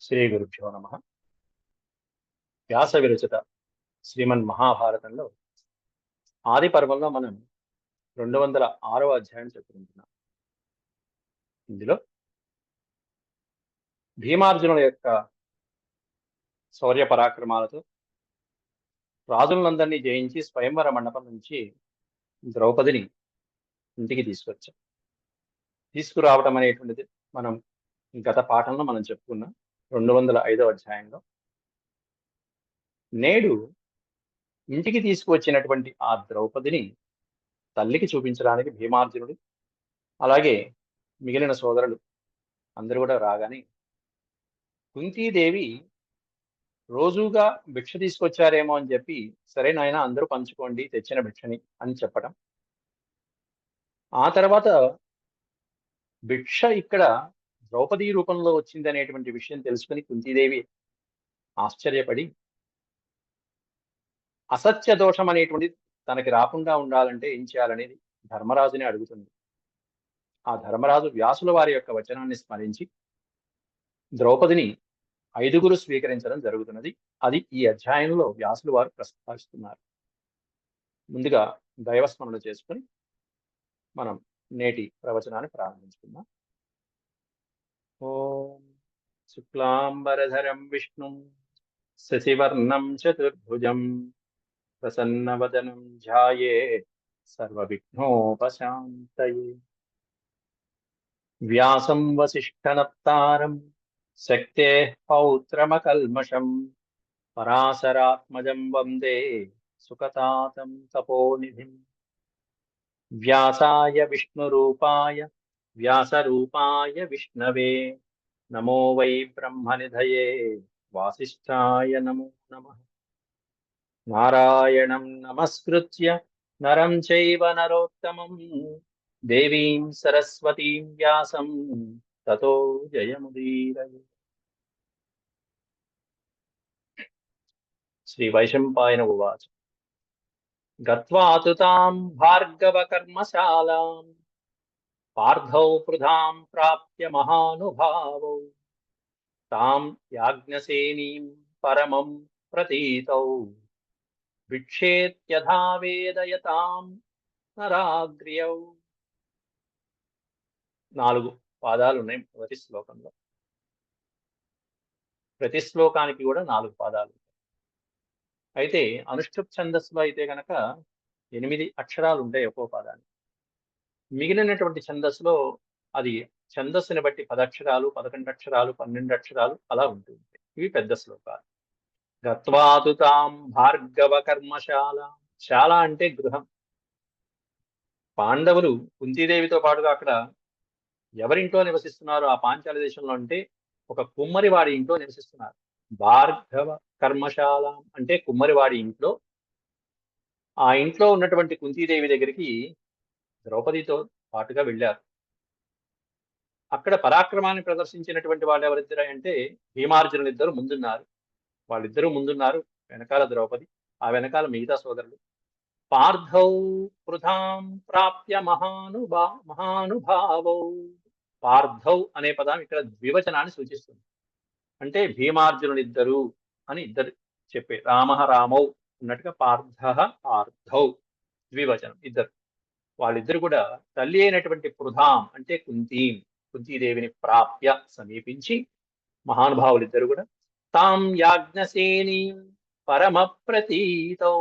శ్రీ గురుభ్యో నమ. వ్యాస విరచిత శ్రీమన్ మహాభారతంలో ఆది పర్వంలో మనం 206వ అధ్యాయం చెప్పుకుంటున్నాం. ఇందులో భీమార్జునుల యొక్క శౌర్య పరాక్రమాలతో రాజులందరినీ జయించి స్వయంవర మండపం నుంచి ద్రౌపదిని ఇంటికి తీసుకురావటం అనేటువంటిది మనం గత పాఠంలో మనం చెప్పుకున్నాం 205వ అధ్యాయంలో. నేడు ఇంటికి తీసుకువచ్చినటువంటి ఆ ద్రౌపదిని తల్లికి చూపించడానికి భీమార్జునుడు అలాగే మిగిలిన సోదరులు అందరూ కూడా రాగానే కుంతీదేవి రోజుగా భిక్ష తీసుకొచ్చారేమో అని చెప్పి, సరే నాయన అందరూ పంచుకోండి తెచ్చిన భిక్షని అని చెప్పడం. ఆ తర్వాత భిక్ష ఇక్కడ ద్రౌపదీ రూపంలో వచ్చింది అనేటువంటి విషయం తెలుసుకుని కుంతీదేవి ఆశ్చర్యపడి అసత్య దోషం అనేటువంటి తనకి రాకుండా ఉండాలంటే ఏం చేయాలనేది ధర్మరాజుని అడుగుతుంది. ఆ ధర్మరాజు వ్యాసుల వారి యొక్క వచనాన్ని స్మరించి ద్రౌపదిని 5గురు స్వీకరించడం జరుగుతున్నది. అది ఈ అధ్యాయంలో వ్యాసులు వారు ప్రస్తావిస్తున్నారు. ముందుగా దైవస్మరణ చేసుకుని మనం నేటి ప్రవచనాన్ని ప్రారంభించుకుందాం. ఓం శుక్లాంబరధరం విష్ణుం శశివర్ణం చతుర్భుజం ప్రసన్నవదనం ధ్యాయేత్ సర్వవిఘ్నోపశాంతయే. వ్యాసం వసిష్ఠనప్తారం శక్తేః పౌత్రమకల్మషం పరాశరాత్మజం వందే సుఖతాతం తపోనిధిం. వ్యాసాయ విష్ణురూపాయ వ్యాసరూపాయ విష్ణవే నమో వై బ్రహ్మనిధయే వాసిష్ఠాయ నమో నమః. నారాయణం నమస్కృత్య నరం చైవ నరోత్తమం దేవీం సరస్వతీం వ్యాసం తతో జయముదీరయేత్. శ్రీ వైశంపాయన ఉవాచ గత్వా తు తాం భార్గవ కర్మశాలాం పార్థౌ పృథాం ప్రాప్య మహానుభావౌ తాం యాజ్ఞసేనీం పరమం ప్రతీతౌ భిక్షేత్యథా వేదయతాం నరాగ్ర్యౌ. 4 పాదాలు ఉన్నాయి మొదటి శ్లోకంలో. ప్రతి శ్లోకానికి కూడా 4 పాదాలు. అయితే అనుష్ఠుప్ ఛందస్సులో అయితే గనక 8 అక్షరాలు ఉంటాయి ఒక్కో పాదానికి. మిగిలినటువంటి ఛందస్సులో అది ఛందస్సుని బట్టి 10 అక్షరాలు, 11 అక్షరాలు, 12 అక్షరాలు అలా ఉంటుంది. ఇవి పెద్ద శ్లోకాలు. గత్వాతు తాం భార్గవ కర్మశాల. శాల అంటే గృహం. పాండవులు కుంతీదేవితో పాటుగా అక్కడ ఎవరింట్లో నివసిస్తున్నారు ఆ పాంచాల దేశంలో అంటే ఒక కుమ్మరివాడి ఇంట్లో నివసిస్తున్నారు. భార్గవ కర్మశాల అంటే కుమ్మరివాడి ఇంట్లో. ఆ ఇంట్లో ఉన్నటువంటి కుంతీదేవి దగ్గరికి ద్రౌపదితో పాటుగా వెళ్ళారు. అక్కడ పరాక్రమాన్ని ప్రదర్శించినటువంటి వాళ్ళు ఎవరిద్దరు అంటే భీమార్జునులు ఇద్దరు ముందున్నారు. వాళ్ళిద్దరూ ముందున్నారు, వెనకాల ద్రౌపది, ఆ వెనకాల మిగతా సోదరులు. పార్థౌ పృథాం ప్రాప్య మహానుభావౌ. పార్థౌ అనే పదం ఇక్కడ ద్వివచనాన్ని సూచిస్తుంది. అంటే భీమార్జునులిద్దరు అని ఇద్దరు చెప్పే, రామ రామౌ ఉన్నట్టుగా పార్థ పార్థౌ ద్వివచనం ఇద్దరు. వాళ్ళిద్దరు కూడా తల్లి అయినటువంటి పృథాం అంటే కుంతీదేవిని ప్రాప్య సమీపించి మహానుభావులిద్దరు కూడా తాం యాజ్ఞసేని పరమ ప్రతీతౌ.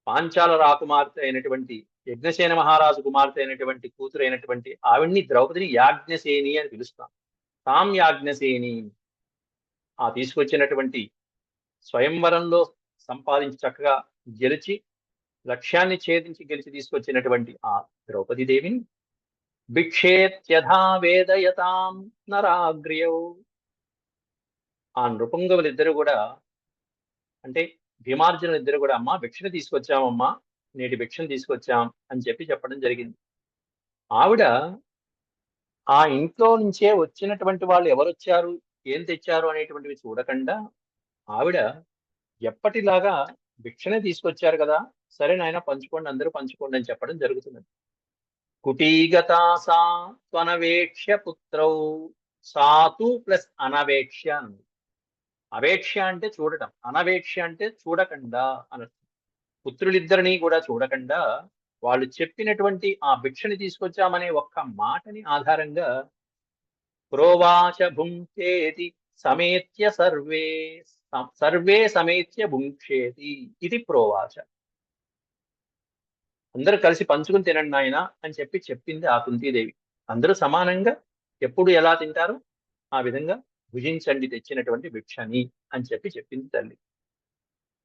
పాంచాల రాకుమార్తె అయినటువంటి యజ్ఞసేన మహారాజు కుమార్తె అయినటువంటి కూతురు అయినటువంటి ఆవిడ్ని ద్రౌపదిని యాజ్ఞసేని అని పిలుస్తాం. తాం యాజ్ఞసేని, ఆ తీసుకొచ్చినటువంటి స్వయంవరంలో సంపాదించి చక్కగా గెలిచి లక్ష్యాన్ని ఛేదించి గెలిచి తీసుకొచ్చినటువంటి ఆ ద్రౌపది దేవిని భిక్షేత్యథా వేదయతాం నరాగ్ర్యౌ. ఆ నృపుంగవులిద్దరు కూడా అంటే భీమార్జునులు ఇద్దరు కూడా అమ్మా భిక్షను తీసుకొచ్చామమ్మా, నేటి భిక్షను తీసుకొచ్చాం అని చెప్పడం జరిగింది. ఆవిడ ఆ ఇంట్లో నుంచే వచ్చినటువంటి వాళ్ళు ఎవరొచ్చారు, ఏం తెచ్చారు అనేటువంటివి చూడకుండా ఆవిడ ఎప్పటిలాగా భిక్షనే తీసుకొచ్చారు కదా, సరే నాయన పంచుకోండి అందరూ పంచుకోండి అని చెప్పడం జరుగుతున్నది. కుటీగతా సా త్వనవేక్ష్య పుత్రౌ సాతు ప్లస్ అనవేక్ష అని. అవేక్ష అంటే చూడటం, అనవేక్ష అంటే చూడకుండా అని. పుత్రులిద్దరినీ కూడా చూడకుండా వాళ్ళు చెప్పినటువంటి ఆ భిక్షని తీసుకొచ్చామనే ఒక్క మాటని ఆధారంగా ప్రోవాచ భుంక్తేతి సమేత్య సర్వే సర్వే సమేత్య భుంక్షేతి ఇది ప్రోవాచ. అందరూ కలిసి పంచుకుని తినండి నాయన అని చెప్పి చెప్పింది ఆ కుంతీదేవి. అందరూ సమానంగా ఎప్పుడు ఎలా తింటారు ఆ విధంగా భుజించండి తెచ్చినటువంటి భిక్షని అని చెప్పి చెప్పింది తల్లి.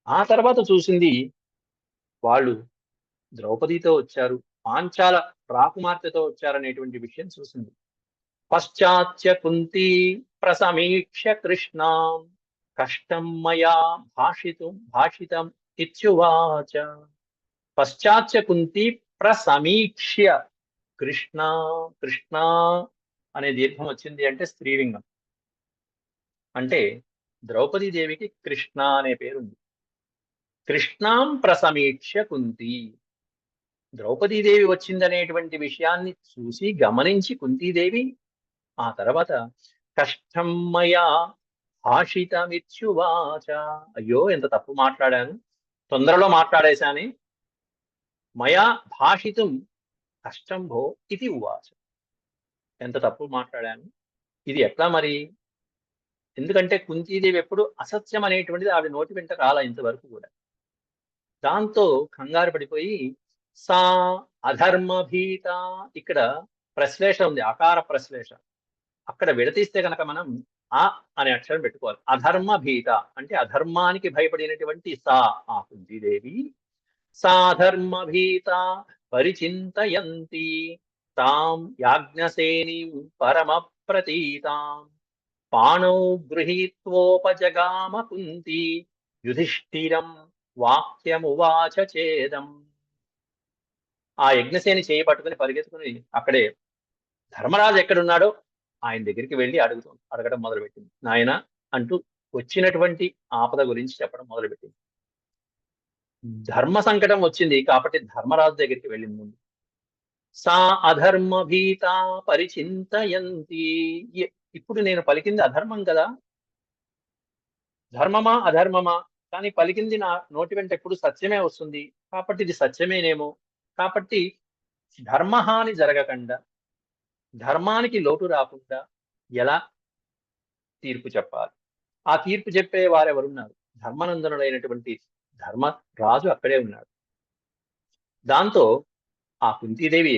ఆ తర్వాత చూసింది వాళ్ళు ద్రౌపదితో వచ్చారు, పాంచాల రాకుమార్తెతో వచ్చారనేటువంటి విషయం చూసింది. పశ్చాత్య కుంతీ ప్రసమీక్ష్య కృష్ణాం కష్టం మయా భాషితం ఇత్యువాచ. పశ్చాత్య కుంతి ప్రసమీక్ష్య కృష్ణ. కృష్ణ అనే దీర్ఘం వచ్చింది అంటే స్త్రీలింగం. అంటే ద్రౌపదీ దేవికి కృష్ణ అనే పేరుంది. కృష్ణాం ప్రసమీక్ష్య కుంతి, ద్రౌపదీదేవి వచ్చిందనేటువంటి విషయాన్ని చూసి గమనించి కుంతీదేవి ఆ తర్వాత కష్టం మయా భాషితమిత్యువాచ. అయ్యో ఎంత తప్పు మాట్లాడాను, తొందరలో మాట్లాడేశానే. మయా భాషితం కష్టం భో ఇది ఉవాచ. ఎంత తప్పు మాట్లాడాను, ఇది ఎట్లా మరి? ఎందుకంటే కుంతీదేవి ఎప్పుడు అసత్యం అనేటువంటిది ఆవిడ నోటి వెంట రాలా ఇంతవరకు కూడా. దాంతో కంగారు పడిపోయి సా అధర్మభీత, ఇక్కడ ప్రశ్లేష ఉంది, అకార ప్రశ్లేష. అక్కడ విడతీస్తే కనుక మనం ఆ అనే అక్షరం పెట్టుకోవాలి. అధర్మ భీత అంటే అధర్మానికి భయపడినటువంటి సా ఆ కుంతీదేవి. సాధర్మ భీత పరిచింతయంతి తాం యాజ్ఞసేనీం పరమ ప్రతీతాం పాణౌ గృహీత్వోపజగామ కుంతి యుధిష్ఠిరం వాక్యమువాచ చేదం. ఆ యజ్ఞసేని చేయి పట్టుకుని పరిగెత్తుకుని అక్కడే ధర్మరాజు ఎక్కడున్నాడో ఆయన దగ్గరికి వెళ్ళి అడగడం మొదలుపెట్టింది. నాయన అంటూ వచ్చినటువంటి ఆపద గురించి చెప్పడం మొదలుపెట్టింది. ధర్మ సంకటం వచ్చింది కాబట్టి ధర్మరాజు దగ్గరికి వెళ్ళింది ముందు. సా అధర్మ భీత పరిచింతయంతి. ఇప్పుడు నేను పలికింది అధర్మం కదా, ధర్మమా అధర్మమా, కానీ పలికింది నా నోటి వెంట ఎప్పుడు సత్యమే వస్తుంది కాబట్టి ఇది సత్యమేనేమో. కాబట్టి ధర్మహాని జరగకుండా, ధర్మానికి లోటు రాకుండా ఎలా తీర్పు చెప్పాలి? ఆ తీర్పు చెప్పే వారెవరున్నారు? ధర్మనందనుడైనటువంటి ధర్మరాజు అక్కడే ఉన్నాడు. దాంతో ఆ కుంతీదేవి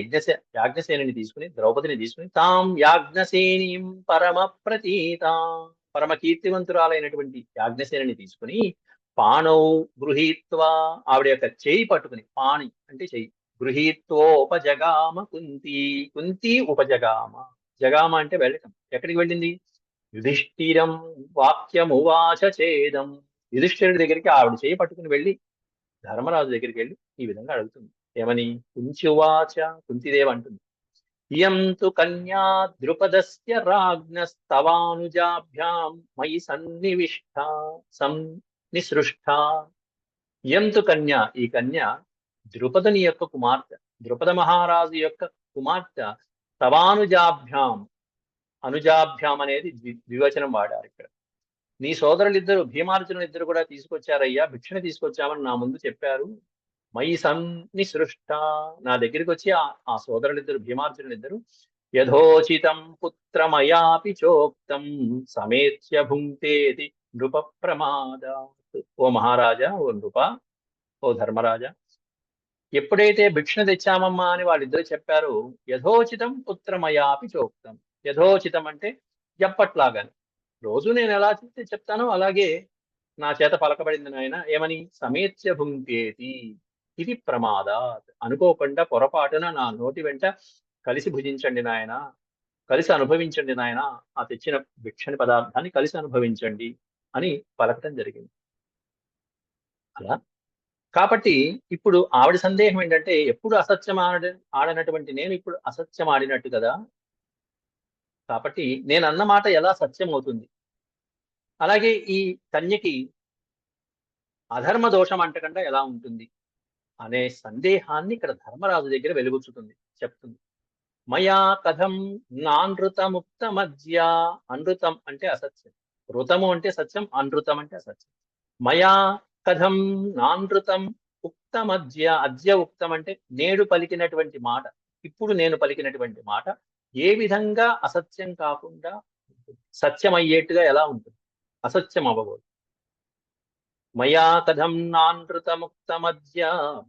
యాజ్ఞసేనిని తీసుకుని, ద్రౌపదిని తీసుకుని తాం యాజ్ఞసేనీం పరమ ప్రతీతాం, పరమ కీర్తివంతురాలైనటువంటి యాజ్ఞసేనిని తీసుకుని పాణౌ గృహీత్వా, ఆవిడ యొక్క చేయి పట్టుకుని, పాణి అంటే చెయ్యి, గృహీత్వోపజగామ కుంతి, కుంతి ఉపజగామ. జగామ అంటే వెళ్ళటం. ఎక్కడికి వెళ్ళింది? యుధిష్ఠిరం వాక్యమువాచ చేదం. యుధిష్ఠిరుడి దగ్గరికి ఆవిడ చేయి పట్టుకుని వెళ్ళి ధర్మరాజు దగ్గరికి వెళ్ళి ఈ విధంగా అడుగుతుంది. ఏమని? కుంచువాచ, కుంతిదేవి అంటుంది, ఇయం తు కన్యా ద్రుపదస్య రాజ్ఞస్తవానుజాభ్యాం మయి సన్నిసృష్టా. ఇయం తు కన్యా, ఈ కన్య ద్రుపదుని యొక్క కుమార్తె, ద్రుపద మహారాజు యొక్క కుమార్తె. తవానుజాభ్యాం, అనుజాభ్యాం అనేది ద్వివచనం వాడారు ఇక్కడ. నీ సోదరులిద్దరు భీమార్జునులు ఇద్దరు కూడా తీసుకొచ్చారయ్యా, భిక్షణ తీసుకొచ్చామని నా ముందు చెప్పారు. మయి సన్నిసృష్ట, నా దగ్గరికి వచ్చి ఆ సోదరులిద్దరు భీమార్జునులిద్దరు యథోచితం పుత్రమయాపి చోక్తం సమేత్య భుంక్తేతి నృప ప్రమాదాత్. ఓ మహారాజా, ఓ నృప, ఓ ధర్మరాజా, ఎప్పుడైతే భిక్షణ తెచ్చామమ్మా అని వాళ్ళిద్దరు చెప్పారు, యథోచితం పుత్రమయాపి చోక్తం. యథోచితం అంటే ఎప్పట్లాగాని, రోజు నేను ఎలా చెప్తానో అలాగే నా చేత పలకబడింది నాయన. ఏమని? సమేత్య భుంక్తేతి ఇది ప్రమాదాత్, అనుకోకుండా పొరపాటున నా నోటి వెంట కలిసి భుజించండి నాయన, కలిసి అనుభవించండి నాయన, ఆ తెచ్చిన భిక్షని పదార్థాన్ని కలిసి అనుభవించండి అని పలకటం జరిగింది. అలా కాబట్టి ఇప్పుడు ఆవిడ సందేహం ఏంటంటే, ఎప్పుడు అసత్యం ఆడనటువంటి నేను ఇప్పుడు అసత్యం ఆడినట్టు కదా, కాబట్టి నేను అన్న మాట ఎలా సత్యం అవుతుంది? అలాగే ఈ కన్యకి అధర్మ దోషం అంటకుండా ఎలా ఉంటుంది అనే సందేహాన్ని ఇక్కడ ధర్మరాజు దగ్గర వెలుగుచ్చుతుంది, చెప్తుంది. మయా కథం నానృతముక్తమద్య. అనృతం అంటే అసత్యం, ఋతము అంటే సత్యం, అనృతం అంటే అసత్యం. మయా కథం నానృతం ఉక్తమద్య. అద్య ఉక్తం అంటే నేడు పలికినటువంటి మాట, ఇప్పుడు నేను పలికినటువంటి మాట ఏ విధంగా అసత్యం కాకుండా సత్యం అయ్యేట్టుగా ఎలా ఉంటుంది, అసత్యం అవ్వకూడదు. మయా కథం నానృతముక్తమద్య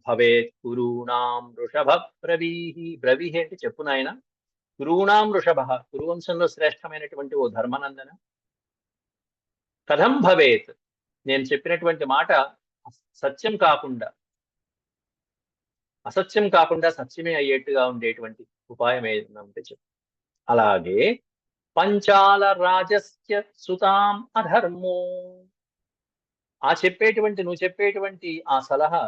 భవేత్ కురూణాం వృషభ బ్రవీహి. బ్రవీహి అంటే చెప్పు నాయన. కురూణాం వృషభ, కురువంశంలో శ్రేష్టమైనటువంటి ఓ ధర్మనందన, కథం భవేత్, నేను చెప్పినటువంటి మాట సత్యం కాకుండా, అసత్యం కాకుండా సత్యమే అయ్యేట్టుగా ఉండేటువంటి ఉపాయం ఏదైనా ఉంటే చెప్పు. అలాగే పంచాల రాజస్య సుతాం అధర్మో. నువ్వు చెప్పేటువంటి ఆ సలహా,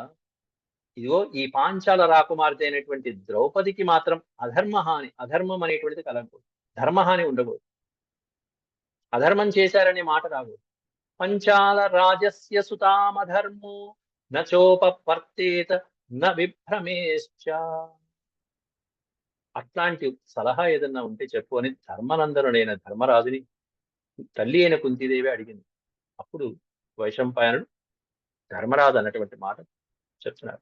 ఇదిగో ఈ పాంచాల రాకుమార్తె అయినటువంటి ద్రౌపదికి మాత్రం అధర్మహాని, అధర్మం అనేటువంటిది కలగకూడదు, ధర్మహాని ఉండకూడదు, అధర్మం చేశారనే మాట రాకూడదు. పంచాల రాజస్య సుతామధర్మో నచోపవర్తేత న విభ్రమేశ్చ. అట్లాంటి సలహా ఏదన్నా ఉంటే చెప్పు అని ధర్మనందనుడైన ధర్మరాజుని తల్లి అయిన కుంతీదేవి అడిగింది. అప్పుడు వైశంపాయనుడు ధర్మరాజు అన్నటువంటి మాట చెప్తున్నారు.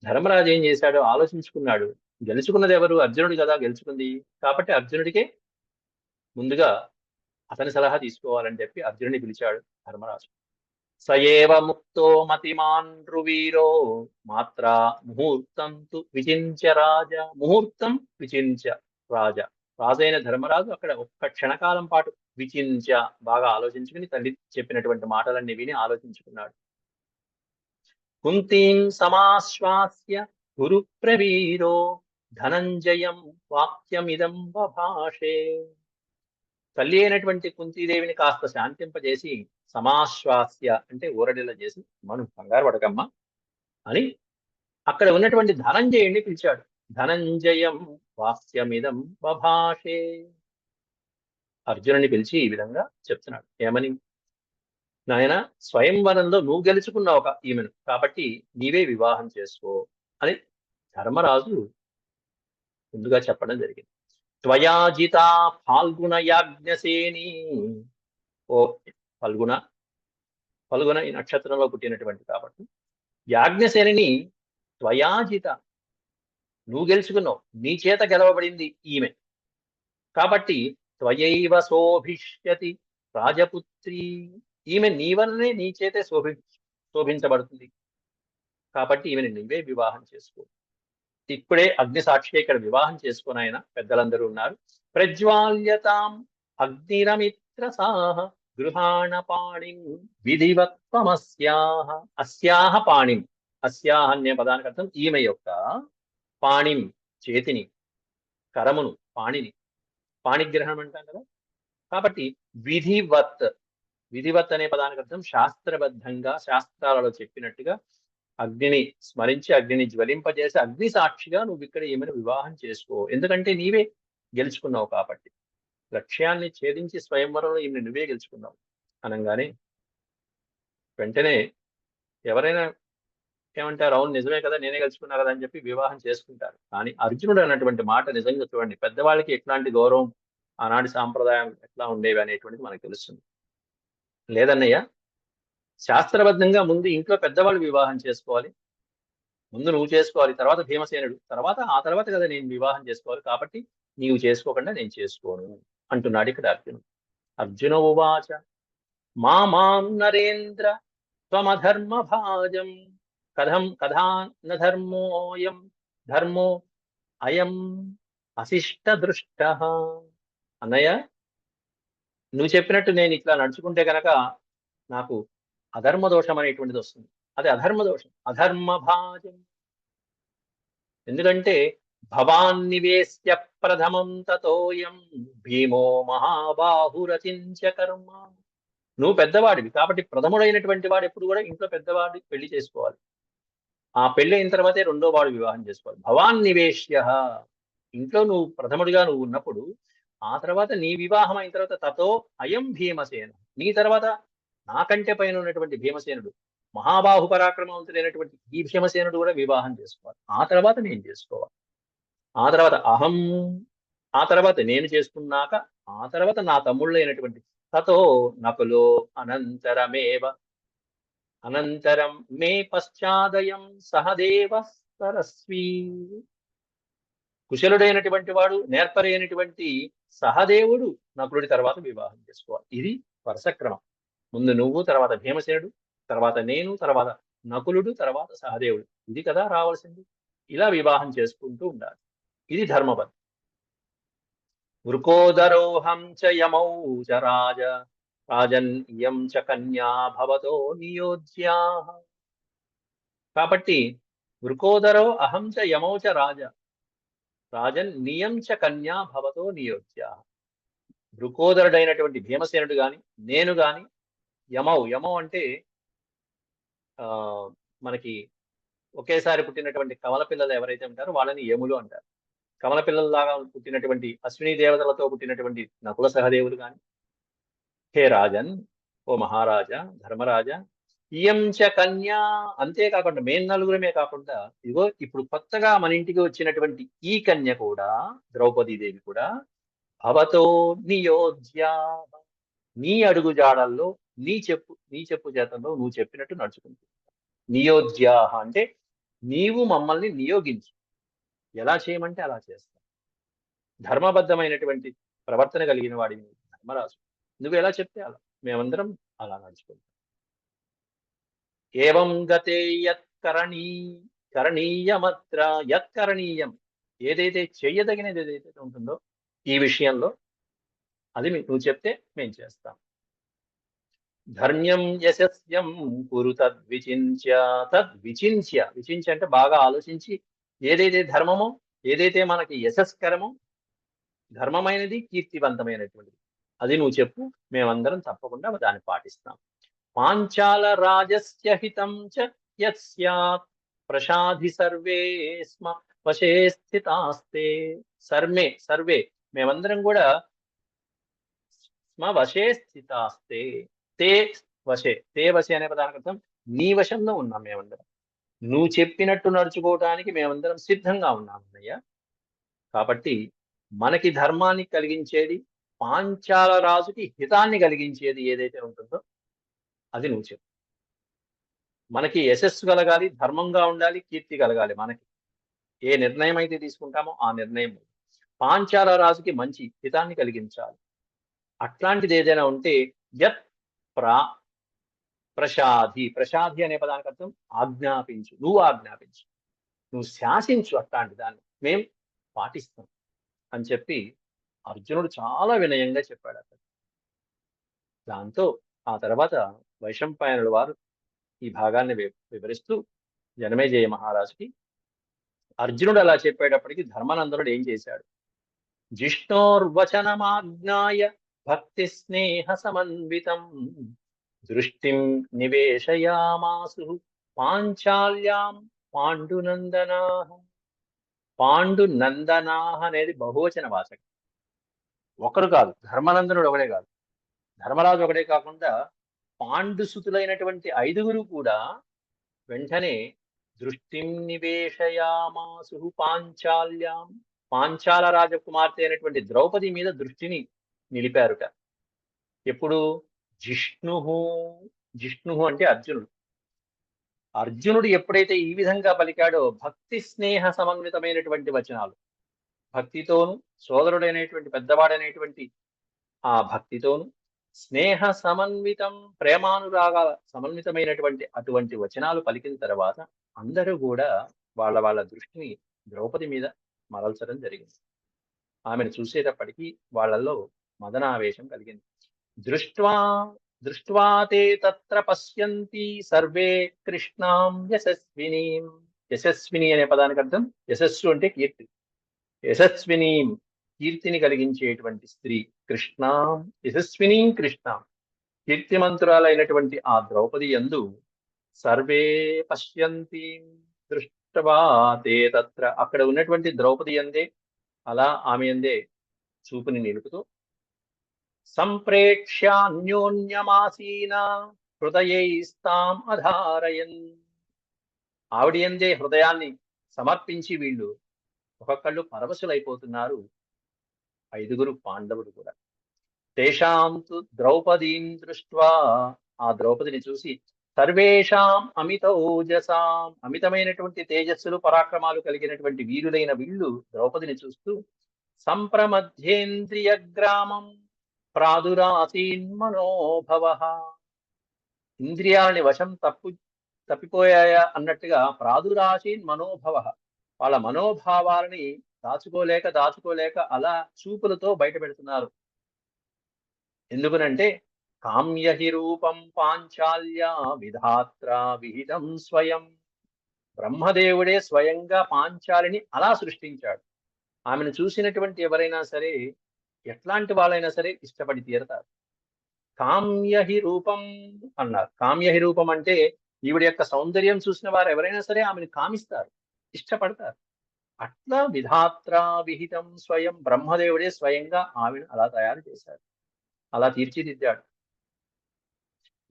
ధర్మరాజు ఏం చేశాడో ఆలోచించుకున్నాడు. గెలుచుకున్నది ఎవరు? అర్జునుడు కదా గెలుచుకుంది. కాబట్టి అర్జునుడికే ముందుగా అతని సలహా తీసుకోవాలని చెప్పి అర్జునుడిని పిలిచాడు ధర్మరాజు. సయేవ ముక్తో మతిమాన్ రువీరో మాత్రా ముహూర్తం తు విచించ రాజ. ముహూర్తం విచించ రాజ. రాజైన ధర్మరాజు అక్కడ ఒక్క క్షణకాలం పాటు విచించ, బాగా ఆలోచించుకుని తల్లి చెప్పినటువంటి మాటలన్నీ విని ఆలోచించుకున్నాడు. కుంతీం సమాశ్వాస్య గురు ప్రవీరో ధనంజయం వాక్యమిదం బభాషే. తల్లి అయినటువంటి కుంతీదేవిని కాస్త శాంతింపజేసి సమాశ్వాస్య అంటే ఊరడిల చేసి, మనం కంగారు పడకమ్మా అని అక్కడ ఉన్నటువంటి ధనంజయుడిని పిలిచాడు. ధనంజయం వాక్యమిదం బభాషే. అర్జునుని పిలిచి ఈ విధంగా చెప్తున్నాడు. ఏమని? నాయన, స్వయంవరంలో నువ్వు గెలుచుకున్నావు ఒక ఈమెను, కాబట్టి నీవే వివాహం చేసుకో అని ధర్మరాజు ముందుగా చెప్పడం జరిగింది. త్వయాజితా ఫాల్గుణ యాజ్ఞసేని. ఓ ఫల్గుణ, ఫల్గుణ ఈ నక్షత్రంలో పుట్టినటువంటి కాబట్టి యాజ్ఞసేనిని త్వయాజిత, నువ్వు గెలుచుకున్నావు, నీ చేత గెలవబడింది ఈమె, కాబట్టి త్వయైవ శోభిష్యతి రాజపుత్రి. ఈమె నీ వల్లనే, నీ చేతే శోభించబడుతుంది, కాబట్టి ఈమెను నీవే వివాహం చేసుకో. ఇప్పుడే అగ్ని సాక్షిగా ఇక్కడ వివాహం చేసుకుని ఆయన పెద్దలందరూ ఉన్నారు. ప్రజ్వాల్యతాం అగ్నిరమిత్ర సాహ గృహాణ పాణిం విధివత్వమస్యాహ. అస్యాహ పాణిం, అస్యాహ అనే పదానికి అర్థం ఈమె యొక్క పాణిం చేతిని, కరమును, పాణిని, పాణిగ్రహణం అంటాం కదా. కాబట్టి విధివత్, విధివత్ అనే పదానికి అర్థం శాస్త్రబద్ధంగా, శాస్త్రాలలో చెప్పినట్టుగా అగ్నిని స్మరించి అగ్నిని జ్వలింపజేసి అగ్ని సాక్షిగా నువ్వు ఇక్కడ ఈమెను వివాహం చేసుకో, ఎందుకంటే నీవే గెలుచుకున్నావు కాబట్టి. లక్ష్యాన్ని ఛేదించి స్వయంవరంలో ఈమెను నువ్వే గెలుచుకున్నావు అనగానే వెంటనే ఎవరైనా ఏమంటారు? అవును నిజమే కదా, నేనే గెలుచుకున్నా కదా అని చెప్పి వివాహం చేసుకుంటారు. కానీ అర్జునుడు అన్నటువంటి మాట నిజంగా చూడండి, పెద్దవాళ్ళకి ఎట్లాంటి గౌరవం, ఆనాటి సాంప్రదాయం ఎట్లా ఉండేవి అనేటువంటిది మనకు తెలుస్తుంది. లేదన్నయ్య, శాస్త్రబద్ధంగా ముందు ఇంట్లో పెద్దవాళ్ళు వివాహం చేసుకోవాలి, ముందు నువ్వు చేసుకోవాలి, తర్వాత భీమసేనుడు, ఆ తర్వాత కదా నేను వివాహం చేసుకోవాలి, కాబట్టి నీవు చేసుకోకుండా నేను చేసుకోను అంటున్నాడు ఇక్కడ అర్జునుడు. అర్జున ఉవాచ మాం నరేంద్ర త్వమధర్మ భాజం కథా నధర్మోయం ధర్మో అయం అశిష్ట దృష్ట. అన్నయ్య, నువ్వు చెప్పినట్టు నేను ఇట్లా నడుచుకుంటే కనుక నాకు అధర్మ దోషం అనేటువంటిది వస్తుంది. అది అధర్మ దోషం, అధర్మ భాజం. ఎందుకంటే భవాన్నివేశ్య ప్రథమం తతోయం భీమో మహాబాహురచించ కర్మ. నువ్వు పెద్దవాడివి కాబట్టి ప్రథముడైనటువంటి వాడు ఎప్పుడు కూడా ఇంట్లో పెద్దవాడి పెళ్లి చేసుకోవాలి. ఆ పెళ్లి అయిన తర్వాతే రెండో వాడు వివాహం చేసుకోవాలి. భవాన్నివేశ్య, ఇంట్లో నువ్వు ప్రథముడిగా నువ్వు ఉన్నప్పుడు ఆ తర్వాత నీ వివాహం అయిన తర్వాత తతో అయం భీమసేన, నీ తర్వాత నాకంటే పైన ఉన్నటువంటి భీమసేనుడు, మహాబాహు పరాక్రమవంతుడైనటువంటి ఈ భీమసేనుడు కూడా వివాహం చేసుకోవాలి. ఆ తర్వాత నేను చేసుకోవాలి. ఆ తర్వాత అహం ఆ తర్వాత నేను చేసుకున్నాక ఆ తర్వాత నా తమ్ముళ్ళు అయినటువంటి తతో నకులో అనంతరమేవ అనంతరం మే పశ్చాదయం సహదేవ సరస్వీ. కుశలుడైనటువంటి వాడు నేర్పరైనటువంటి సహదేవుడు నకులుడి తర్వాత వివాహం చేసుకోవాలి. ఇది వరుస క్రమం. ముందు నువ్వు, తర్వాత భీమసేనుడు, తర్వాత నేను, తర్వాత నకులుడు, తర్వాత సహదేవుడు. ఇది కదా రావాల్సింది. ఇలా వివాహం చేసుకుంటూ ఉండాలి. ఇది ధర్మబద్ధం. వృకోదరోహం చ యమౌ చ రాజన్ ఇయం చ కన్యా భవతో నియోజ్యా. కాబట్టి వృకోదరో అహం చ యమౌ చ రాజన్ నియం చ కన్యా భవతో నియోజ్యా. వృకోదరుడైనటువంటి భీమసేనుడు గాని నేను గాని యమౌ అంటే ఆ మనకి ఒకేసారి పుట్టినటువంటి కమల పిల్లలు ఎవరైతే ఉంటారో వాళ్ళని యములు అంటారు. కమల పిల్లల్లాగా పుట్టినటువంటి అశ్విని దేవతలతో పుట్టినటువంటి నకుల సహదేవులు గాని, హే రాజన్, ఓ మహారాజా, ధర్మరాజా, ఇయం చ కన్యా, అంతేకాకుండా మేం నలుగురమే కాకుండా ఇదిగో ఇప్పుడు కొత్తగా మన ఇంటికి వచ్చినటువంటి ఈ కన్య కూడా, ద్రౌపదీదేవి కూడా, భవతో నియోజ్య, నీ అడుగు జాడల్లో నీ చెప్పు చేతల్లో నువ్వు చెప్పినట్టు నడుచుకుంటుంది. నియోజ్యా అంటే నీవు మమ్మల్ని నియోగించు, ఎలా చేయమంటే అలా చేస్తా. ధర్మబద్ధమైనటువంటి ప్రవర్తన కలిగిన వాడిని ధర్మరాజు, నువ్వు ఎలా చెప్తే అలా, మేమందరం అలా నడుచుకుంటాం. ఏవం గతే కరణీయమత్ర యత్కరణీయం, ఏదైతే చెయ్యదగినది ఏదైతే ఉంటుందో ఈ విషయంలో అది నువ్వు చెప్తే మేం చేస్తాం. ధర్మ్యం యశస్యం కురు తద్విచించ్య అంటే బాగా ఆలోచించి ఏదైతే ధర్మమో, ఏదైతే మనకి యశస్కరమో, ధర్మమైనది, కీర్తివంతమైనటువంటిది అది నువ్వు చెప్పు, మేమందరం తప్పకుండా దాన్ని పాటిస్తాం. పాంచాల రాజస్య హితం చ యత్ ప్రసాధి సర్వే స్మ వశే స్థితాస్తే. సర్వే మేమందరం కూడా స్మ వశే స్థితాస్తే, తే వశే అనే పదానికి అర్థం నీ వశంలో ఉన్నాం మేమందరం. నువ్వు చెప్పినట్టు నడుచుకోవటానికి మేమందరం సిద్ధంగా ఉన్నాం అన్నయ్య. కాబట్టి మనకి ధర్మాన్ని కలిగించేది, పాంచాల రాజుకి హితాన్ని కలిగించేది ఏదైతే ఉంటుందో అది నువ్వు చెప్పు. మనకి యశస్సు కలగాలి, ధర్మంగా ఉండాలి, కీర్తి కలగాలి. మనకి ఏ నిర్ణయం అయితే తీసుకుంటామో ఆ నిర్ణయం పాంచాల రాజుకి మంచి హితాన్ని కలిగించాలి. అట్లాంటిది ఏదైనా ఉంటే యత్ ప్రసాధి అనే పదానికి అర్థం ఆజ్ఞాపించు, నువ్వు ఆజ్ఞాపించు, నువ్వు శాసించు, అట్లాంటి దాన్ని మేం పాటిస్తాం అని చెప్పి అర్జునుడు చాలా వినయంగా చెప్పాడు అక్కడ. దాంతో ఆ తర్వాత వైశంపాయనుల వారు ఈ భాగాన్ని వివరిస్తూ జనమేజయ మహారాజుకి అర్జునుడు అలా చెప్పేటప్పటికి ధర్మనందనుడు ఏం చేశాడు? జిష్ణోర్వచనమాజ్ఞాయ భక్తి స్నేహ సమన్వితం దృష్టిం నివేశయామాసు పాంచాల్యాం పాండునందనాహ అనేది బహువచన వాచకం. ఒకరు కాదు, ధర్మనందనుడు ఒకడే కాదు, ధర్మరాజు ఒకడే కాకుండా పాండుసుతులైనటువంటి 5గురు కూడా వెంటనే దృష్టిం నివేశయామాసు పాంచాల్యాం, పాంచాల రాజకుమార్తె అయినటువంటి ద్రౌపది మీద దృష్టిని నిలిపారుట. ఎప్పుడు? జిష్ణు అంటే అర్జునుడు ఎప్పుడైతే ఈ విధంగా పలికాడో భక్తి స్నేహ సమన్వితమైనటువంటి వచనాలు, భక్తితోను, సోదరుడైనటువంటి పెద్దవాడైనటువంటి ఆ భక్తితోను, స్నేహ సమన్వితం ప్రేమానురాగాల సమన్వితమైనటువంటి అటువంటి వచనాలు పలికిన తర్వాత అందరూ కూడా వాళ్ళ దృష్టిని ద్రౌపది మీద మరల్చడం జరిగింది. ఆమెను చూసేటప్పటికీ వాళ్ళల్లో మదనావేశం కలిగింది. దృష్ట్వా తే తత్ర పశ్యంతి సర్వే కృష్ణాం యశస్వినీం. యశస్విని అనే పదానికి అర్థం యశస్సు అంటే కీర్తి. యశస్వినీం కీర్తిని కలిగించేటువంటి స్త్రీ, కృష్ణాం యశస్వినీం కృష్ణాం కీర్తిమంతురాలైనటువంటి ఆ ద్రౌపది యందు సర్వే పశ్యంతి దృష్ట్వా తే తత్ర, అక్కడ ఉన్నటువంటి ద్రౌపది యందే అలా ఆమె యందే చూపుని నిలుపుతూ సంప్రేక్ష్యాన్యోన్యమాసీన హృదయైస్తాం అధారయన్, ఆవిడ యందే హృదయాన్ని సమర్పించి వీళ్ళు ఒక్కొక్కళ్ళు పరవశులైపోతున్నారు. ఐదుగురు పాండవులు కూడా. తేషాం తు ద్రౌపదీం దృష్ట్వా, ఆ ద్రౌపదిని చూసి, సర్వేషాం అమితౌజసాం, అమితమైనటువంటి తేజస్సులు పరాక్రమాలు కలిగినటువంటి వీరులైన వీళ్ళు ద్రౌపదిని చూస్తూ, సంప్రమధ్యేంద్రియ గ్రామం ప్రాదురాసీన్మనోభవ, ఇంద్రియాలని వశం తప్పిపోయాయా అన్నట్టుగా ప్రాదురాసీన్ మనోభవ, వాళ్ళ మనోభావాలని దాచుకోలేక అలా చూపులతో బయట పెడుతున్నారు. ఎందుకనంటే కామ్యహి రూపం పాంచాల్య విధాత్ర విహితం స్వయం, బ్రహ్మదేవుడే స్వయంగా పాంచాలిని అలా సృష్టించాడు. ఆమెను చూసినటువంటి ఎవరైనా సరే, ఎట్లాంటి వాళ్ళైనా సరే ఇష్టపడి తీరతారు. కామ్యహి రూపం అన్నారు. కామ్యహి రూపం అంటే ఈవిడ యొక్క సౌందర్యం చూసిన వారు ఎవరైనా సరే ఆమెను కామిస్తారు, ఇష్టపడతారు. అట్లా విధాత్ర విహితం స్వయం, బ్రహ్మదేవుడే స్వయంగా ఆమెను అలా తయారు చేశాడు, అలా తీర్చిదిద్దాడు.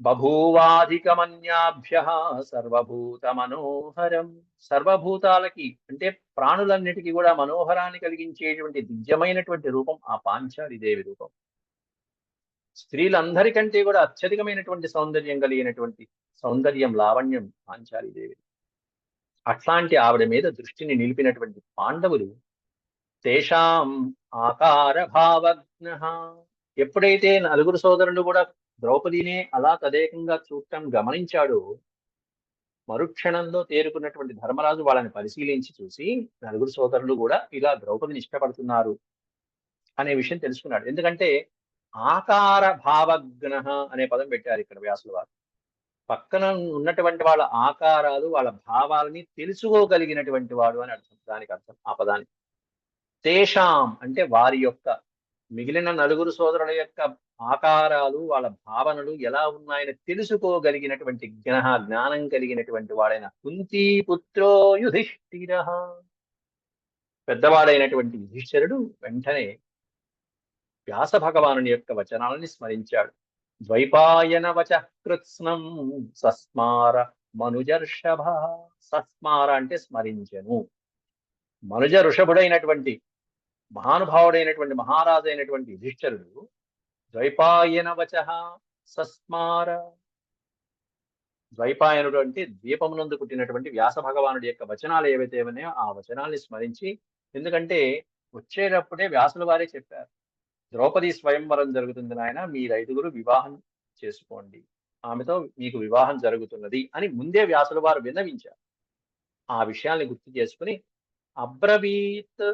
బభూవాధికమన్యాభ్యః సర్వభూత మనోహరం, సర్వభూతాలకి అంటే ప్రాణులన్నిటికీ కూడా మనోహరాన్ని కలిగించేటువంటి దివ్యమైనటువంటి రూపం ఆ పాంచాలి దేవి రూపం. స్త్రీలందరికంటే కూడా అత్యధికమైనటువంటి సౌందర్యం కలిగినటువంటి సౌందర్యం, లావణ్యం పాంచాలి దేవి. అట్లాంటి ఆవిడ మీద దృష్టిని నిలిపినటువంటి పాండవులు తేషాం ఆకార భావజ్ఞః, ఎప్పుడైతే నలుగురు సోదరులు కూడా ద్రౌపదినే అలా తదేకంగా చూడటం గమనించాడో, మరుక్షణంలో తేరుకున్నటువంటి ధర్మరాజు వాళ్ళని పరిశీలించి చూసి, నలుగురు సోదరులు కూడా ఇలా ద్రౌపదిని ఇష్టపడుతున్నారు అనే విషయం తెలుసుకున్నాడు. ఎందుకంటే ఆకార భావజ్ఞ అనే పదం పెట్టారు ఇక్కడ వ్యాసుల వారు. పక్కన ఉన్నటువంటి వాళ్ళ ఆకారాలు, వాళ్ళ భావాలని తెలుసుకోగలిగినటువంటి వాడు అని అర్థం, దానికి అర్థం ఆ పదానికి. తేషాం అంటే వారి యొక్క, మిగిలిన నలుగురు సోదరుల యొక్క ఆకారాలు, వాళ్ళ భావనలు ఎలా ఉన్నాయని తెలుసుకోగలిగినటువంటి జ్ఞానం కలిగినటువంటి వాడైన కుంతీ పుత్రో యుధిష్ఠిర, పెద్దవాడైనటువంటి యుధిష్ఠిరుడు వెంటనే వ్యాస భగవానుని యొక్క వచనాలని స్మరించాడు. ద్వైపాయన వచ కృత్స్నం సస్మార మనుజర్షభ, సస్మార అంటే స్మరించెను. మనుజ ఋషభుడైనటువంటి మహానుభావుడైనటువంటి మహారాజు అయినటువంటి యుధిష్ఠిరుడు ద్వైపాయన వచ సస్మార, ద్వైపాయనుడు అంటే ద్వీపమునందు పుట్టినటువంటి వ్యాస భగవానుడి యొక్క వచనాలు ఏవైతే ఉన్నాయో ఆ వచనాల్ని స్మరించి, ఎందుకంటే వచ్చేటప్పుడే వ్యాసుల వారే చెప్పారు, ద్రౌపది స్వయంవరం జరుగుతుంది నాయన, మీరు ఐదుగురు వివాహం చేసుకోండి, ఆమెతో మీకు వివాహం జరుగుతున్నది అని ముందే వ్యాసుల వారు విన్నవించారు. ఆ విషయాల్ని గుర్తు చేసుకుని అబ్రవీత్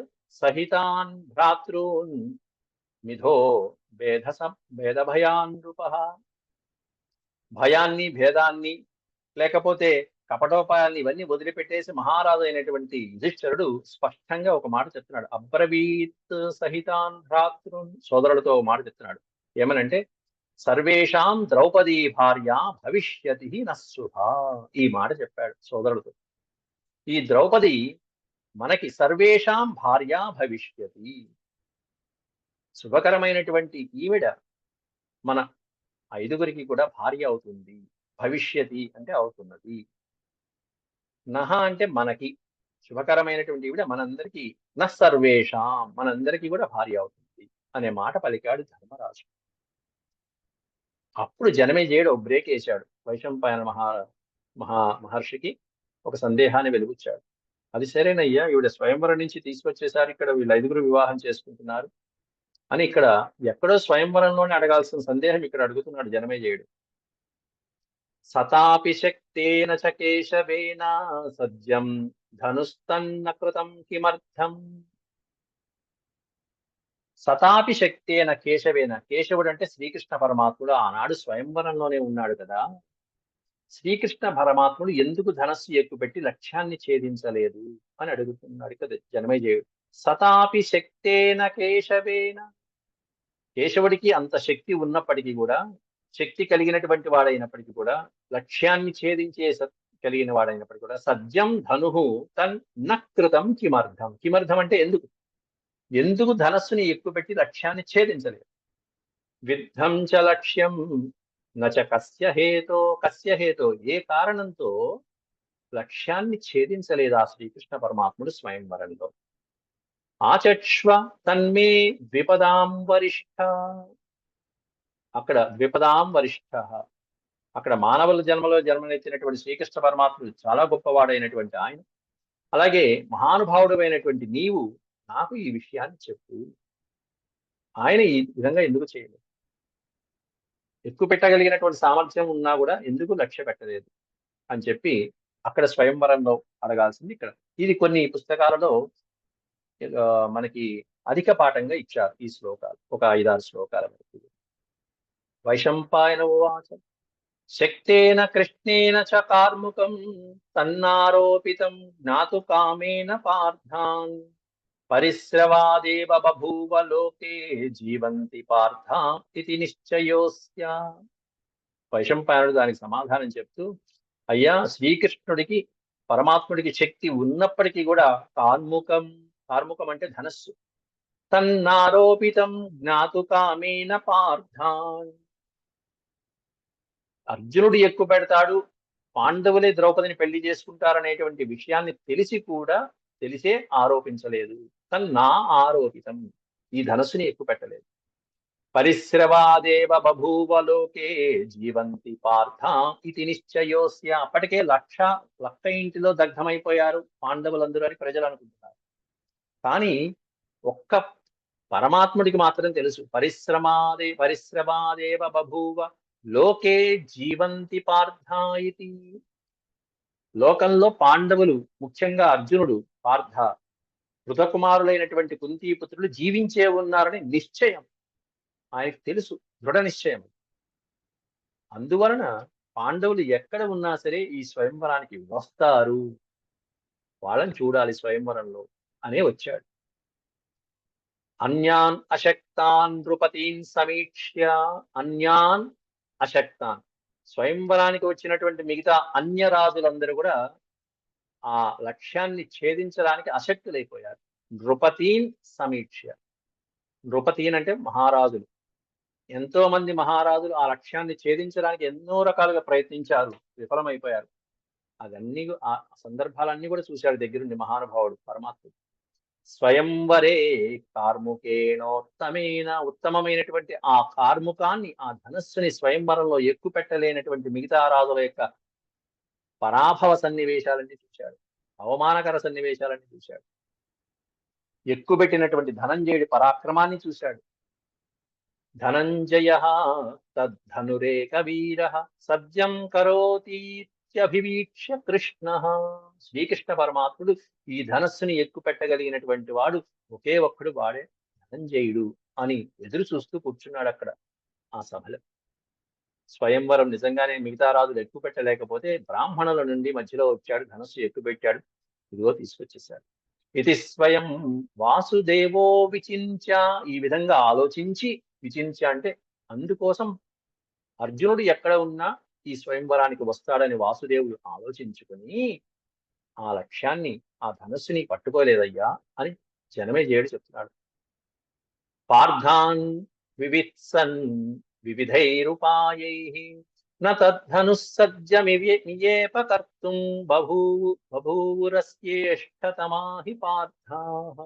సహితాన్ భ్రాతృన్ మిథో భేద భయాన్ నృప, భయాన్ని భేదాన్ని లేకపోతే కపటోపాయాన్ని ఇవన్నీ వదిలిపెట్టేసి మహారాజు అయినటువంటి యుధిష్ఠిరుడు స్పష్టంగా ఒక మాట చెప్తున్నాడు. అబ్రవీత్ సహితాన్ భ్రాతృన్, సోదరులతో ఒక మాట చెప్తున్నాడు. ఏమనంటే సర్వేషాం ద్రౌపదీ భార్య భవిష్యతి నశుభ, ఈ మాట చెప్పాడు సోదరులతో. ఈ ద్రౌపది మనకి సర్వేషాం భార్య భవిష్యతి, శుభకరమైనటువంటి ఈవిడ మన ఐదుగురికి కూడా భార్య అవుతుంది. భవిష్యతి అంటే అవుతున్నది, నహ అంటే మనకి, శుభకరమైనటువంటి ఈవిడ మనందరికీ, సర్వేషాం మనందరికీ కూడా భార్య అవుతుంది అనే మాట పలికాడు ధర్మరాజు. అప్పుడు జనమేజయుడు ఒక బ్రేక్ వేశాడు. వైశంపాయన మహర్షికి ఒక సందేహాన్ని వెలుగుచ్చాడు. అది సరేనయ్యా, ఈవిడ స్వయంవరం నుంచి తీసుకొచ్చేసారి ఇక్కడ వీళ్ళు ఐదుగురు వివాహం చేసుకుంటున్నారు అని ఇక్కడ ఎక్కడో స్వయంవరంలోనే అడగాల్సిన సందేహం ఇక్కడ అడుగుతున్నాడు జనమేజయుడు. సతాపి శక్తేన చ కేశవేన సద్యం ధనుస్తన్న కృతం కిమర్థం, సతాపి శక్తేన కేశవేన, కేశవుడు అంటే శ్రీకృష్ణ పరమాత్ముడు, ఆనాడు స్వయంవరంలోనే ఉన్నాడు కదా, శ్రీకృష్ణ పరమాత్ముడు ఎందుకు ధనస్సు ఎక్కుపెట్టి లక్ష్యాన్ని ఛేదించలేదు అని అడుగుతున్నాడు కదా జనమేజయుడు. సతాపి శక్తేన కేశవేన, కేశవుడికి అంత శక్తి ఉన్నప్పటికీ కూడా, శక్తి కలిగినటువంటి వాడైనప్పటికీ కూడా, లక్ష్యాన్ని ఛేదించే కలిగిన వాడైనప్పటికీ కూడా, సద్యం ధనుహు తన్ నకృతం కిమర్థం, కిమర్థం అంటే ఎందుకు ధనస్సుని ఎక్కుపెట్టి లక్ష్యాన్ని ఛేదించలేదు. విద్ధం చ లక్ష్యం నచ కస్య హేతో, ఏ కారణంతో లక్ష్యాన్ని ఛేదించలేదు ఆ శ్రీకృష్ణ పరమాత్ముడు స్వయంవరంలో. ఆచక్ష్వ తన్మే ద్విపదాం వరిష్ఠ. అక్కడ ద్విపదాం వరిష్ఠ, అక్కడ మానవుల జన్మలో జన్మనెత్తినటువంటి శ్రీకృష్ణ పరమాత్ముడు చాలా గొప్పవాడైనటువంటి ఆయన, అలాగే మహానుభావుడు అయినటువంటి నీవు నాకు ఈ విషయాన్ని చెప్పు. ఆయన ఈ విధంగా ఎందుకు చేయలేదు? ఎక్కువ పెట్టగలిగినటువంటి సామర్థ్యం ఉన్నా కూడా ఎందుకు లక్ష్య పెట్టలేదు అని చెప్పి అక్కడ స్వయంవరంలో అడగాల్సింది ఇక్కడ. ఇది కొన్ని పుస్తకాలలో మనకి అధిక పాఠంగా ఇచ్చారు ఈ శ్లోకాలు, ఒక 5-6 శ్లోకాల వరకు. వైశంపాయన ఉవాచ శక్తేన కృష్ణేన చ కార్ముకం తన్నారోపితం జ్ఞాతు కామేన పార్థాన్ పరిశ్రవాదేవ బభూవ లోకే జీవంతి పార్థ ఇది నిశ్చయోస్య. వైశంపాయనుడు దానికి సమాధానం చెప్తూ, అయ్యా, శ్రీకృష్ణుడికి పరమాత్ముడికి శక్తి ఉన్నప్పటికీ కూడా కార్ముకం, కార్ముకం అంటే ధనస్సు, తన్నారోపితం జ్ఞాతు కామేన పార్థాన్, అర్జునుడు ఎక్కువ పెడతాడు, పాండవులే ద్రౌపదిని పెళ్లి చేసుకుంటారనేటువంటి విషయాన్ని తెలిసే ఆరోపించలేదు. తన్నా ఆరోపితం, ఈ ధనస్సుని ఎక్కువ పెట్టలేదు. పరిశ్రవాదేవ బభూవ లోకే జీవంతి పార్థ ఇది నిశ్చయోస్య, అప్పటికే లక్ష ఇంటిలో దగ్ధమైపోయారు పాండవులందరూ అని ప్రజలు అనుకుంటున్నారు. కానీ ఒక్క పరమాత్ముడికి మాత్రం తెలుసు, పరిశ్రమాదేవ బభూవ లోకే జీవంతి పార్థ ఇది. లోకంలో పాండవులు, ముఖ్యంగా అర్జునుడు, పార్థ, కృతకుమారులైనటువంటి కుంతీపుత్రులు జీవించే ఉన్నారని నిశ్చయం ఆయనకు తెలుసు, దృఢ నిశ్చయం. అందువలన పాండవులు ఎక్కడ ఉన్నా సరే ఈ స్వయంవరానికి వస్తారు, వాళ్ళని చూడాలి స్వయంవరంలో అనే వచ్చాడు. అన్యాన్ అశక్తాన్ నృపతీన్ సమీక్ష్య, అన్యాన్ అశక్తాన్, స్వయంవరానికి వచ్చినటువంటి మిగతా అన్య రాజులందరూ కూడా ఆ లక్ష్యాన్ని ఛేదించడానికి అశక్తులైపోయారు. నృపతీన్ సమీక్ష, నృపతీన్ అంటే మహారాజులు. ఎంతో మంది మహారాజులు ఆ లక్ష్యాన్ని ఛేదించడానికి ఎన్నో రకాలుగా ప్రయత్నించారు, విఫలమైపోయారు. అవన్నీ ఆ సందర్భాలన్నీ కూడా చూశాడు దగ్గరుండి మహానుభావుడు పరమాత్ముడు. స్వయంవరే కార్ముకేనోత్తమేన, ఉత్తమమైనటువంటి ఆ కార్ముకాన్ని, ఆ ధనస్సుని స్వయంవరంలో ఎక్కువ పెట్టలేనటువంటి మిగతా రాజుల యొక్క పరాభవ సన్నివేశాలన్నీ చూశాడు, అవమానకర సన్నివేశాలన్నీ చూశాడు. ఎక్కుపెట్టినటువంటి ధనంజయుడి పరాక్రమాన్ని చూశాడు. ధనంజయ తద్ధనురేక వీర సత్యం కరోతీత్యభివీక్ష్య కృష్ణ, శ్రీకృష్ణ పరమాత్ముడు ఈ ధనస్సుని ఎక్కువ పెట్టగలిగినటువంటి వాడు ఒకే ఒక్కడు, వాడే ధనంజయుడు అని ఎదురు చూస్తూ కూర్చున్నాడు అక్కడ ఆ సభలో. స్వయంవరం నిజంగానే మిగతా రాజులు ఎక్కువ పెట్టలేకపోతే బ్రాహ్మణుల నుండి మధ్యలో వచ్చాడు, ధనస్సు ఎక్కువ పెట్టాడు, ఇదిగో తీసుకొచ్చేశాడు. ఇది స్వయం వాసుదేవో విచించ, ఈ విధంగా ఆలోచించి, విచించ అంటే అందుకోసం అర్జునుడు ఎక్కడ ఉన్నా ఈ స్వయంవరానికి వస్తాడని వాసుదేవుడు ఆలోచించుకుని ఆ లక్ష్యాన్ని, ఆ ధనస్సుని పట్టుకోలేదయ్యా అని జనమేజయుడు చెప్తున్నాడు. పార్థాన్ వివిత్సన్ వివిధైరుపాయైః న తద్ధనుస్సజ్జమియేపకర్తుం బభూవురస్యేష్ఠతమా హి పార్థాః.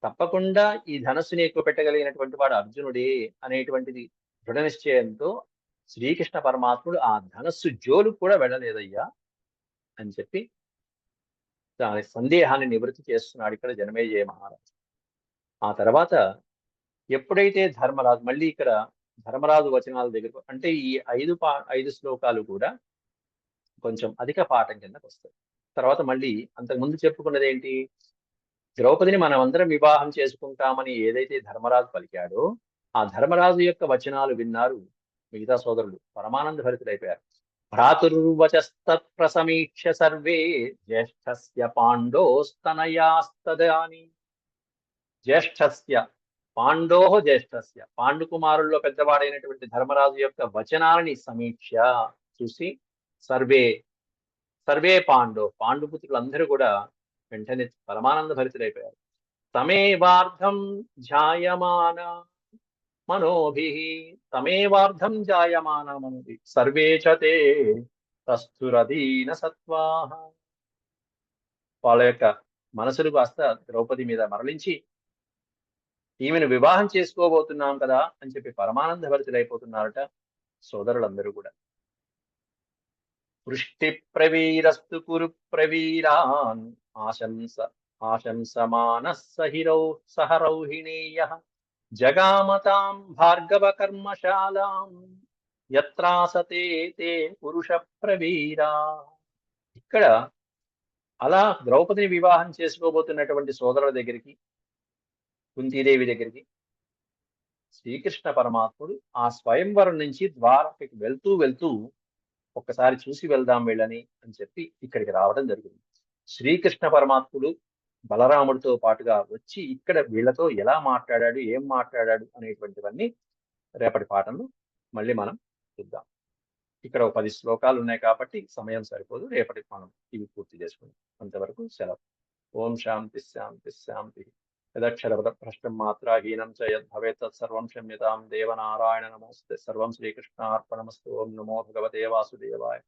తప్పకుండా ఈ ధనస్సుని ఎక్కువ పెట్టగలిగినటువంటి వాడు అర్జునుడే అనేటువంటిది దృఢ నిశ్చయంతో శ్రీకృష్ణ పరమాత్ముడు ఆ ధనస్సు జోలు కూడా వెళ్ళలేదయ్యా అని చెప్పి దాని సందేహాన్ని నివృత్తి చేస్తున్నాడు ఇక్కడ జనమేజయ మహారాజు. ఆ తర్వాత ఎప్పుడైతే ధర్మరాజు, మళ్ళీ ఇక్కడ ధర్మరాజు వచనాల దగ్గర, అంటే ఈ 5 శ్లోకాలు కూడా కొంచెం అధిక పాఠం కిందకు వస్తాయి. తర్వాత మళ్ళీ అంతకుముందు చెప్పుకున్నది ఏంటి, ద్రౌపదిని మనం అందరం వివాహం చేసుకుంటామని ఏదైతే ధర్మరాజు పలికాడో ఆ ధర్మరాజు యొక్క వచనాలు విన్నారు మిగతా సోదరులు, పరమానంద భరితులైపోయారు. భ్రాతుర్వచస్తత్ప్రసమీక్ష్య సర్వే జ్యేష్ఠస్య పాండోస్తనయాస్తదాని, జ్యేష్ఠస్య పాండోహ జ్యేష్ఠస్య, పాండుకుమారుల్లో పెద్దవాడైనటువంటి ధర్మరాజు యొక్క వచనాలని సమీక్ష చూసి సర్వే పాండుపుత్రులందరూ కూడా వెంటనే పరమానంద భరితులైపోయారు. తమేవార్ధం జాయమాన మనోభిః, తమేవార్ధం జాయమాన మనోభిః సర్వే చ తే తస్థురదీన సత్వాః. వాళ్ళ యొక్క మనసులు కాస్త ద్రౌపది మీద మరలించి ఈమెను వివాహం చేసుకోబోతున్నాం కదా అని చెప్పి పరమానంద భరితులైపోతున్నారట సోదరులందరూ కూడా. వృష్టి ప్రవీరస్తు కురు ప్రవీరాన్ ఆశంసమానః సహరౌహిణీయ జగామతాం భార్గవ కర్మశాలాం యత్రాసతే తే పురుష ప్రవీరా. ఇక్కడ అలా ద్రౌపదిని వివాహం చేసుకోబోతున్నటువంటి సోదరుల దగ్గరికి, కుంతీదేవి దగ్గరికి శ్రీకృష్ణ పరమాత్ముడు ఆ స్వయంవరం నుంచి ద్వారకకి వెళ్తూ వెళ్తూ ఒక్కసారి చూసి వెళ్దాం వెళ్ళని అని చెప్పి ఇక్కడికి రావడం జరిగింది. శ్రీకృష్ణ పరమాత్ముడు బలరాముడితో పాటుగా వచ్చి ఇక్కడ వీళ్ళతో ఎలా మాట్లాడాడు, ఏం మాట్లాడాడు అనేటువంటివన్నీ రేపటి పాఠంలో మళ్ళీ మనం చూద్దాం. ఇక్కడ ఒక 10 శ్లోకాలు ఉన్నాయి కాబట్టి సమయం సరిపోదు. రేపటికి మనం ఇవి పూర్తి చేసుకుందాం. అంతవరకు సెలవు. ఓం శాంతి శాంతి శాంతి. యదక్షరపదభ్రష్టం మాత్రాహీనం చ యద్భవేత్ తత్సర్వం క్షమ్యతాం దేవనారాయణ నమోస్తే. సర్వం శ్రీకృష్ణార్పణమస్తు. ఓం నమో భగవతే వాసుదేవాయ.